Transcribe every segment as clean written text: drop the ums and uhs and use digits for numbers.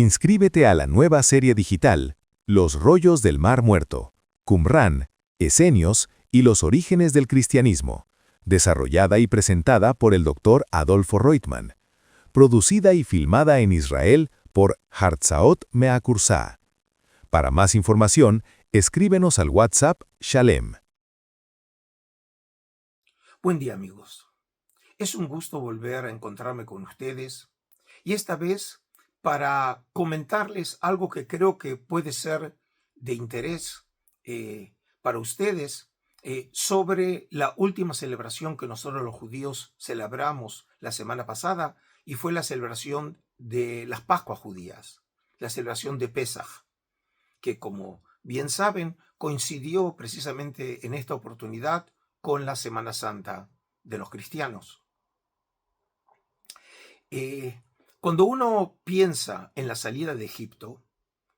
Inscríbete a la nueva serie digital, Los rollos del Mar Muerto, Qumrán, Esenios y los orígenes del cristianismo, desarrollada y presentada por el Dr. Adolfo Reutemann, producida y filmada en Israel por Hartzaot Meakursá. Para más información, escríbenos al WhatsApp Shalem. Buen día, amigos. Es un gusto volver a encontrarme con ustedes y esta vez para comentarles algo que creo que puede ser de interés para ustedes sobre la última celebración que nosotros los judíos celebramos la semana pasada, y fue la celebración de las Pascuas judías, la celebración de Pesaj, que, como bien saben, coincidió precisamente en esta oportunidad con la Semana Santa de los cristianos. Cuando uno piensa en la salida de Egipto,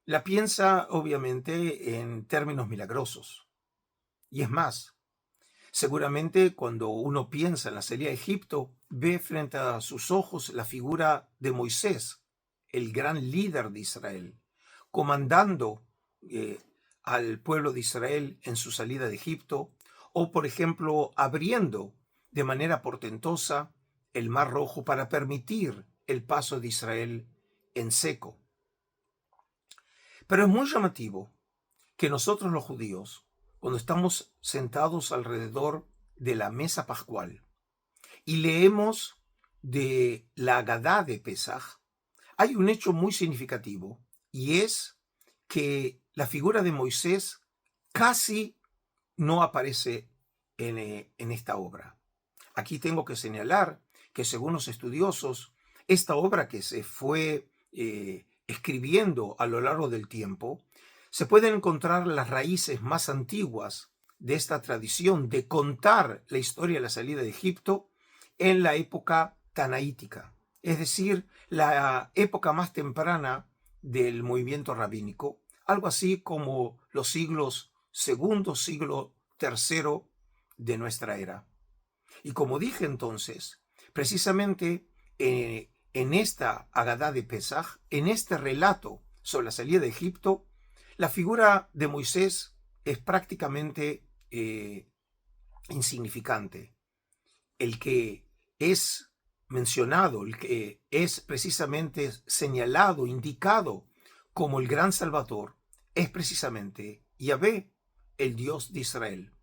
la piensa obviamente en términos milagrosos. Y es más, seguramente cuando uno piensa en la salida de Egipto, ve frente a sus ojos la figura de Moisés, el gran líder de Israel, comandando al pueblo de Israel en su salida de Egipto, o por ejemplo abriendo de manera portentosa el Mar Rojo para permitir el paso de Israel en seco. Pero es muy llamativo que nosotros los judíos, cuando estamos sentados alrededor de la mesa pascual y leemos de la Agadá de Pesaj, hay un hecho muy significativo, y es que la figura de Moisés casi no aparece en esta obra. Aquí tengo que señalar que, según los estudiosos, esta obra, que se fue escribiendo a lo largo del tiempo, se pueden encontrar las raíces más antiguas de esta tradición de contar la historia de la salida de Egipto en la época tanaítica, es decir, la época más temprana del movimiento rabínico, algo así como los siglos segundo, siglo tercero de nuestra era. Y como dije entonces, precisamente en esta Agadá de Pesaj, en este relato sobre la salida de Egipto, la figura de Moisés es prácticamente insignificante. El que es mencionado, el que es precisamente señalado, indicado como el gran Salvador, es precisamente Yahvé, el Dios de Israel.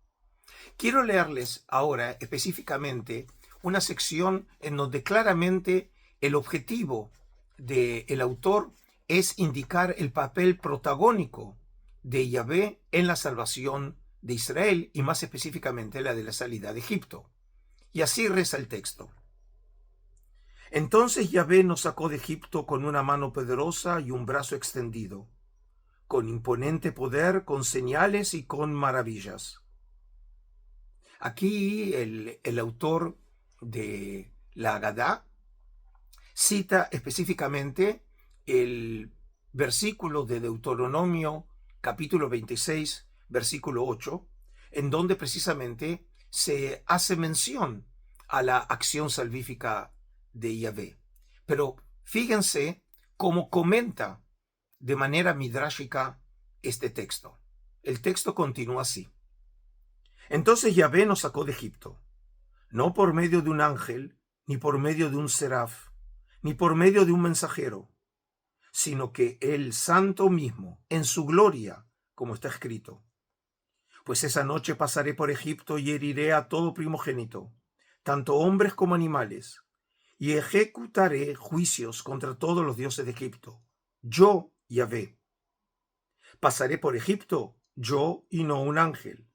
Quiero leerles ahora específicamente una sección en donde claramente el objetivo del autor es indicar el papel protagónico de Yahvé en la salvación de Israel, y más específicamente la de la salida de Egipto. Y así reza el texto. Entonces Yahvé nos sacó de Egipto con una mano poderosa y un brazo extendido, con imponente poder, con señales y con maravillas. Aquí el autor de la Agadá cita específicamente el versículo de Deuteronomio capítulo 26, versículo 8, en donde precisamente se hace mención a la acción salvífica de Yahvé. Pero fíjense cómo comenta de manera midrásica este texto. El texto continúa así. Entonces Yahvé nos sacó de Egipto, no por medio de un ángel, ni por medio de un seraf, ni por medio de un mensajero, sino que el Santo mismo, en su gloria, como está escrito. Pues esa noche pasaré por Egipto y heriré a todo primogénito, tanto hombres como animales, y ejecutaré juicios contra todos los dioses de Egipto. Yo, Yahvé. Pasaré por Egipto, yo y no un ángel,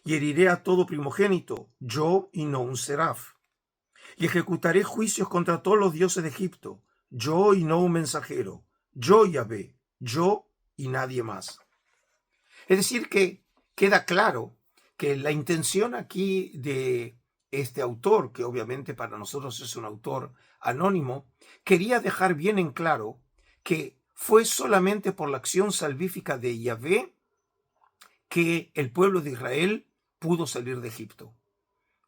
y heriré a todo primogénito, yo y no un seraf. Y ejecutaré juicios contra todos los dioses de Egipto, yo y no un mensajero, yo Yahvé, yo y nadie más. Es decir, que queda claro que la intención aquí de este autor, que obviamente para nosotros es un autor anónimo, quería dejar bien en claro que fue solamente por la acción salvífica de Yahvé que el pueblo de Israel pudo salir de Egipto.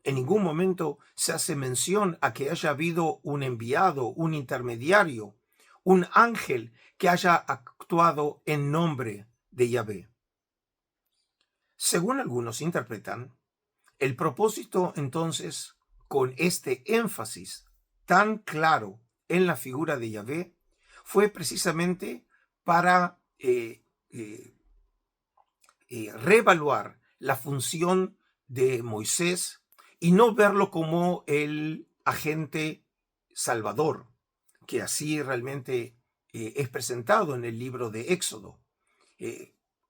En ningún momento se hace mención a que haya habido un enviado, un intermediario, un ángel que haya actuado en nombre de Yahvé. Según algunos interpretan, el propósito entonces con este énfasis tan claro en la figura de Yahvé fue precisamente para reevaluar la función de Moisés y no verlo como el agente salvador, que así realmente es presentado en el libro de Éxodo.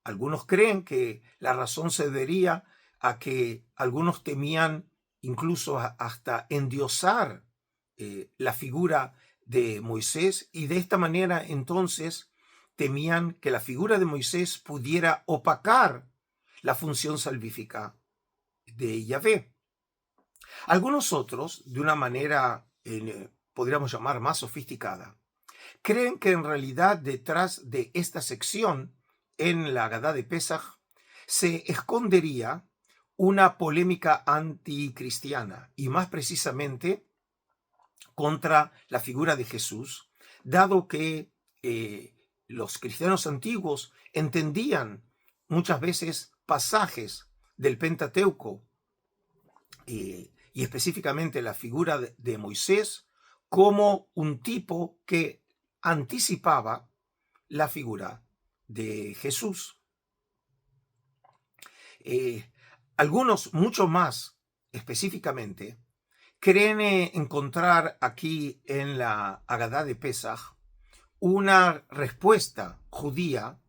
Algunos creen que la razón se debería a que algunos temían incluso hasta endiosar la figura de Moisés, y de esta manera entonces temían que la figura de Moisés pudiera opacar la función salvífica de Yahvé. Algunos otros, de una manera podríamos llamar más sofisticada, creen que en realidad detrás de esta sección en la Agadá de Pesaj se escondería una polémica anticristiana, y más precisamente contra la figura de Jesús, dado que los cristianos antiguos entendían muchas veces pasajes del Pentateuco y específicamente la figura de Moisés como un tipo que anticipaba la figura de Jesús. Algunos, mucho más específicamente, creen encontrar aquí en la Agadá de Pesaj una respuesta judía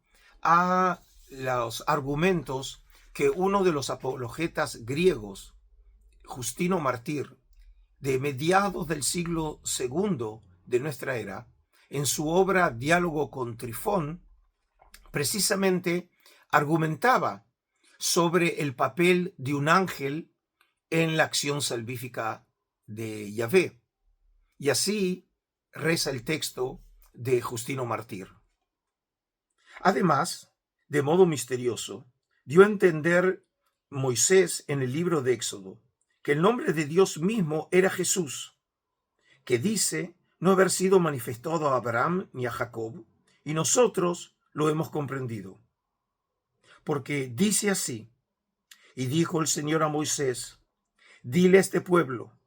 a los argumentos que uno de los apologetas griegos, Justino Mártir, de mediados del siglo II de nuestra era, en su obra Diálogo con Trifón, precisamente argumentaba sobre el papel de un ángel en la acción salvífica de Yahvé. Y así reza el texto de Justino Mártir. Además, de modo misterioso, dio a entender Moisés en el libro de Éxodo que el nombre de Dios mismo era Jesús, que dice no haber sido manifestado a Abraham ni a Jacob, y nosotros lo hemos comprendido. Porque dice así: y dijo el Señor a Moisés, dile a este pueblo,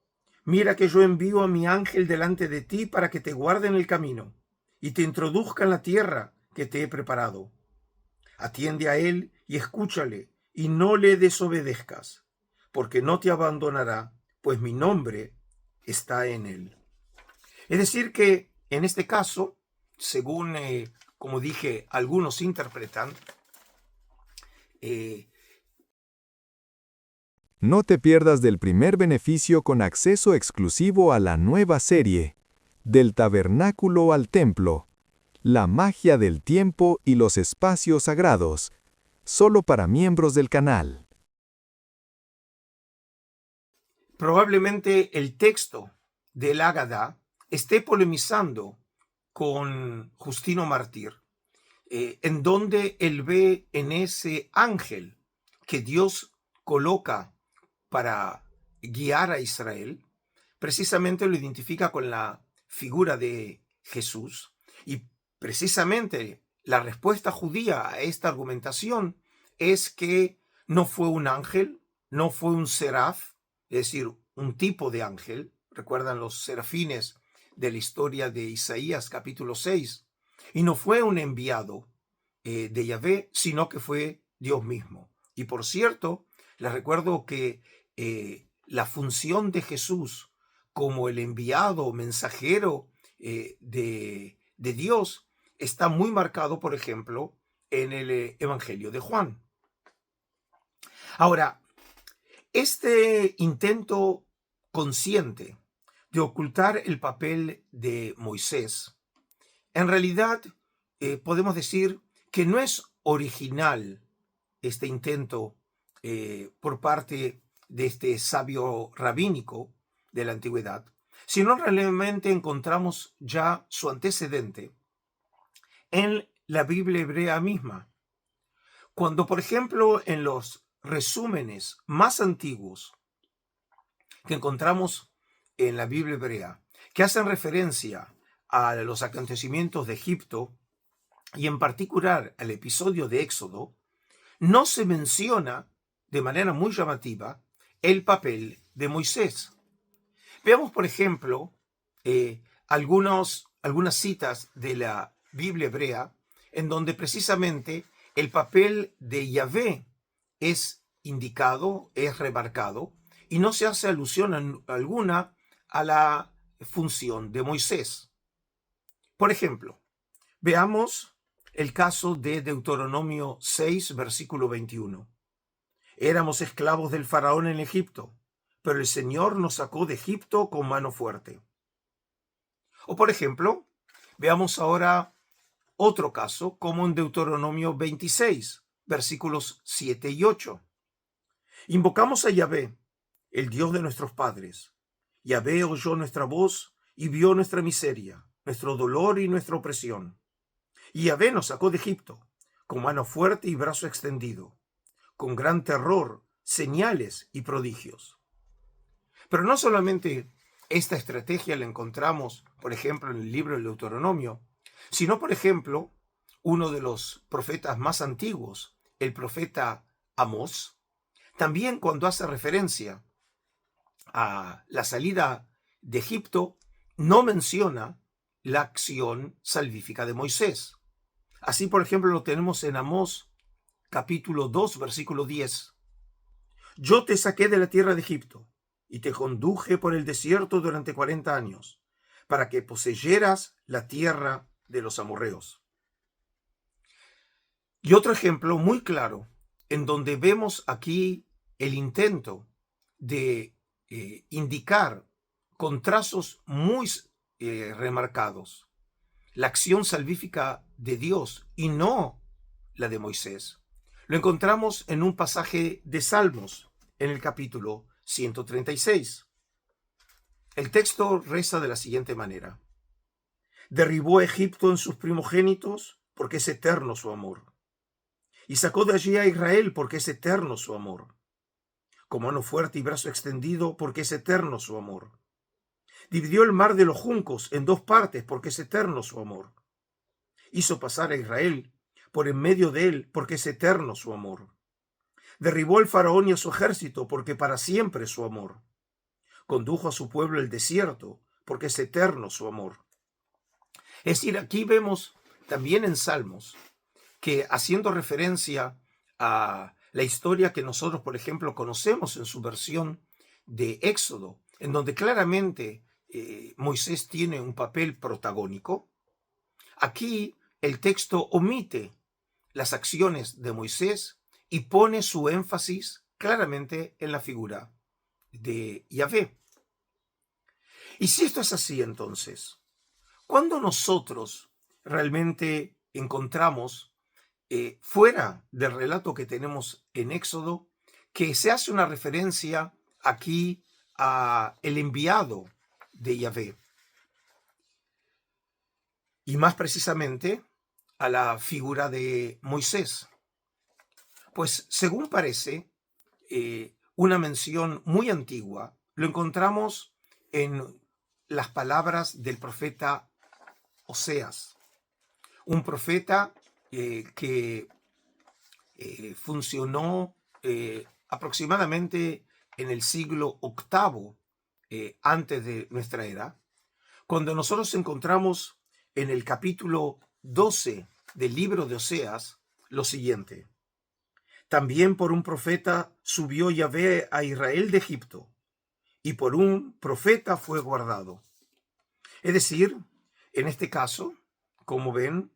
mira que yo envío a mi ángel delante de ti para que te guarde en el camino y te introduzca en la tierra que te he preparado. Atiende a él y escúchale, y no le desobedezcas, porque no te abandonará, pues mi nombre está en él. Es decir que en este caso, según, como dije, algunos interpretan, No te pierdas del primer beneficio con acceso exclusivo a la nueva serie, Del Tabernáculo al Templo, la magia del tiempo y los espacios sagrados, solo para miembros del canal. probablemente el texto del Ágada esté polemizando con Justino Mártir, en donde él ve en ese ángel que Dios coloca para guiar a Israel, precisamente lo identifica con la figura de Jesús, y precisamente la respuesta judía a esta argumentación es que no fue un ángel, no fue un seraf, es decir, un tipo de ángel. Recuerdan los serafines de la historia de Isaías capítulo 6, y no fue un enviado de Yahvé, sino que fue Dios mismo. Y por cierto, les recuerdo que la función de Jesús como el enviado mensajero de Dios está muy marcado, por ejemplo, en el Evangelio de Juan. Ahora, este intento consciente de ocultar el papel de Moisés, en realidad podemos decir que no es original este intento por parte de este sabio rabínico de la antigüedad, sino realmente encontramos ya su antecedente en la Biblia hebrea misma. Cuando, por ejemplo, en los resúmenes más antiguos que encontramos en la Biblia hebrea, que hacen referencia a los acontecimientos de Egipto y en particular al episodio de Éxodo, no se menciona de manera muy llamativa el papel de Moisés. Veamos, por ejemplo, algunas citas de la Biblia hebrea en donde precisamente el papel de Yahvé es indicado, es remarcado, y no se hace alusión alguna a la función de Moisés. Por ejemplo, veamos el caso de Deuteronomio 6, versículo 21. Éramos esclavos del faraón en Egipto, pero el Señor nos sacó de Egipto con mano fuerte. O por ejemplo, veamos ahora otro caso, como en Deuteronomio 26, versículos 7 y 8. Invocamos a Yahvé, el Dios de nuestros padres. Yahvé oyó nuestra voz y vio nuestra miseria, nuestro dolor y nuestra opresión. Y Yahvé nos sacó de Egipto, con mano fuerte y brazo extendido, con gran terror, señales y prodigios. Pero no solamente esta estrategia la encontramos, por ejemplo, en el libro del Deuteronomio, sino, por ejemplo, uno de los profetas más antiguos, el profeta Amós, también cuando hace referencia a la salida de Egipto, no menciona la acción salvífica de Moisés. Así, por ejemplo, lo tenemos en Amós, capítulo 2, versículo 10. Yo te saqué de la tierra de Egipto y te conduje por el desierto durante 40 años, para que poseyeras la tierra de los amorreos. Y otro ejemplo muy claro, en donde vemos aquí el intento de indicar con trazos muy remarcados la acción salvífica de Dios y no la de Moisés. Lo encontramos en un pasaje de Salmos, en el capítulo 136. El texto reza de la siguiente manera: derribó a Egipto en sus primogénitos, porque es eterno su amor. Y sacó de allí a Israel, porque es eterno su amor. Con mano fuerte y brazo extendido, porque es eterno su amor. Dividió el mar de los juncos en dos partes, porque es eterno su amor. Hizo pasar a Israel por en medio de él, porque es eterno su amor. Derribó al faraón y a su ejército, porque para siempre es su amor. Condujo a su pueblo al desierto, porque es eterno su amor. Es decir, aquí vemos también en Salmos que, haciendo referencia a la historia que nosotros, por ejemplo, conocemos en su versión de Éxodo, en donde claramente Moisés tiene un papel protagónico, aquí el texto omite las acciones de Moisés y pone su énfasis claramente en la figura de Yahvé. Y si esto es así, entonces, ¿cuándo nosotros realmente encontramos fuera del relato que tenemos en Éxodo que se hace una referencia aquí a el enviado de Yahvé? Y más precisamente a la figura de Moisés. Pues según parece, una mención muy antigua lo encontramos en las palabras del profeta Oseas, un profeta que funcionó aproximadamente en el siglo VIII antes de nuestra era, cuando nosotros encontramos en el capítulo 12 del libro de Oseas lo siguiente: también por un profeta subió Yahvé a Israel de Egipto, y por un profeta fue guardado. Es decir, en este caso, como ven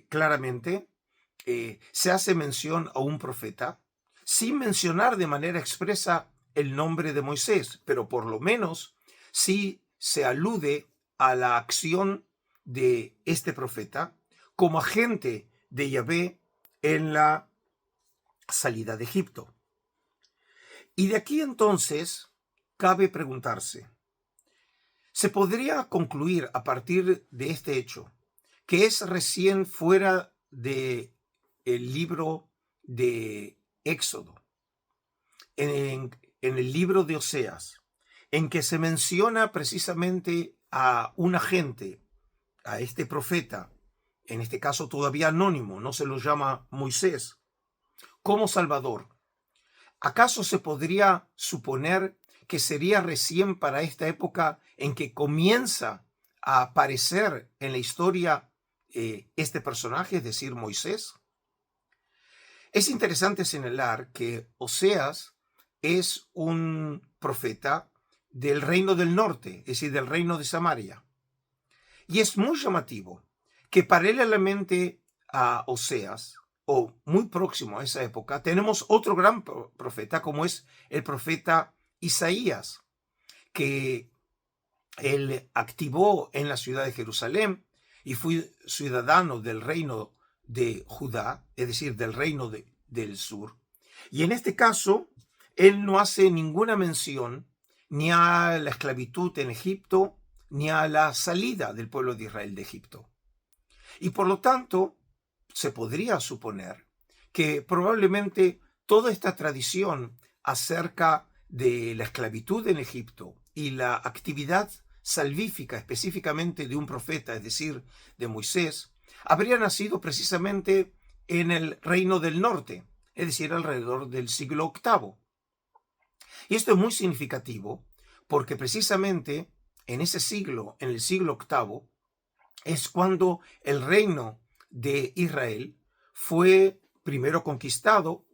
claramente, se hace mención a un profeta sin mencionar de manera expresa el nombre de Moisés, pero por lo menos sí se alude a la acción de este profeta como agente de Yahvé en la salida de Egipto. Y de aquí entonces cabe preguntarse, ¿se podría concluir a partir de este hecho que es recién fuera de el libro de Éxodo, en el libro de Oseas, en que se menciona precisamente a un agente, a este profeta, en este caso todavía anónimo, no se lo llama Moisés, como Salvador, ¿acaso se podría suponer que sería recién para esta época en que comienza a aparecer en la historia este personaje, es decir, Moisés? Es interesante señalar que Oseas es un profeta del reino del norte, es decir, del reino de Samaria. Y es muy llamativo que paralelamente a Oseas, o muy próximo a esa época, tenemos otro gran profeta, como es el profeta Isaías, que él activó en la ciudad de Jerusalén y fue ciudadano del reino de Judá, es decir, del reino del sur. Y en este caso, él no hace ninguna mención ni a la esclavitud en Egipto, ni a la salida del pueblo de Israel de Egipto. Y por lo tanto, se podría suponer que probablemente toda esta tradición acerca de la esclavitud en Egipto y la actividad salvífica específicamente de un profeta, es decir, de Moisés, habría nacido precisamente en el reino del norte, es decir, alrededor del siglo VIII. Y esto es muy significativo porque precisamente en ese siglo, en el siglo VIII, es cuando el reino de Israel fue primero conquistado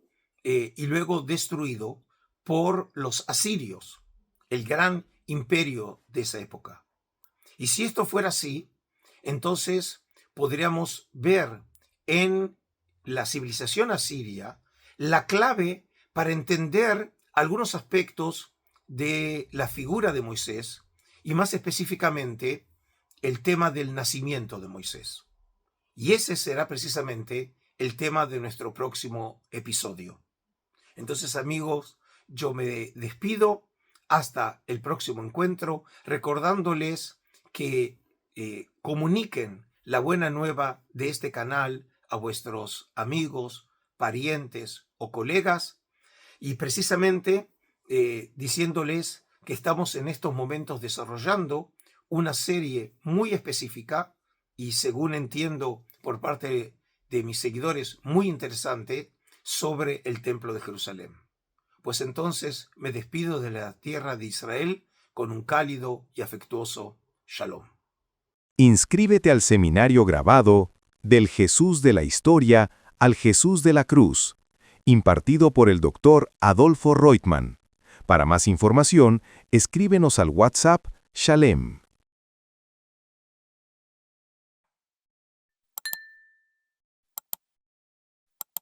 y luego destruido por los asirios, el gran imperio de esa época. Y si esto fuera así, entonces podríamos ver en la civilización asiria la clave para entender algunos aspectos de la figura de Moisés y más específicamente el tema del nacimiento de Moisés. Y ese será precisamente el tema de nuestro próximo episodio. Entonces, amigos, yo me despido hasta el próximo encuentro, recordándoles que comuniquen la buena nueva de este canal a vuestros amigos, parientes o colegas, y precisamente diciéndoles que estamos en estos momentos desarrollando una serie muy específica y, según entiendo por parte de mis seguidores, muy interesante sobre el Templo de Jerusalén. Pues entonces me despido de la tierra de Israel con un cálido y afectuoso Shalom. Inscríbete al seminario grabado Del Jesús de la Historia al Jesús de la Cruz, impartido por el Dr. Adolfo Reutemann. Para más información, escríbenos al WhatsApp Shalem.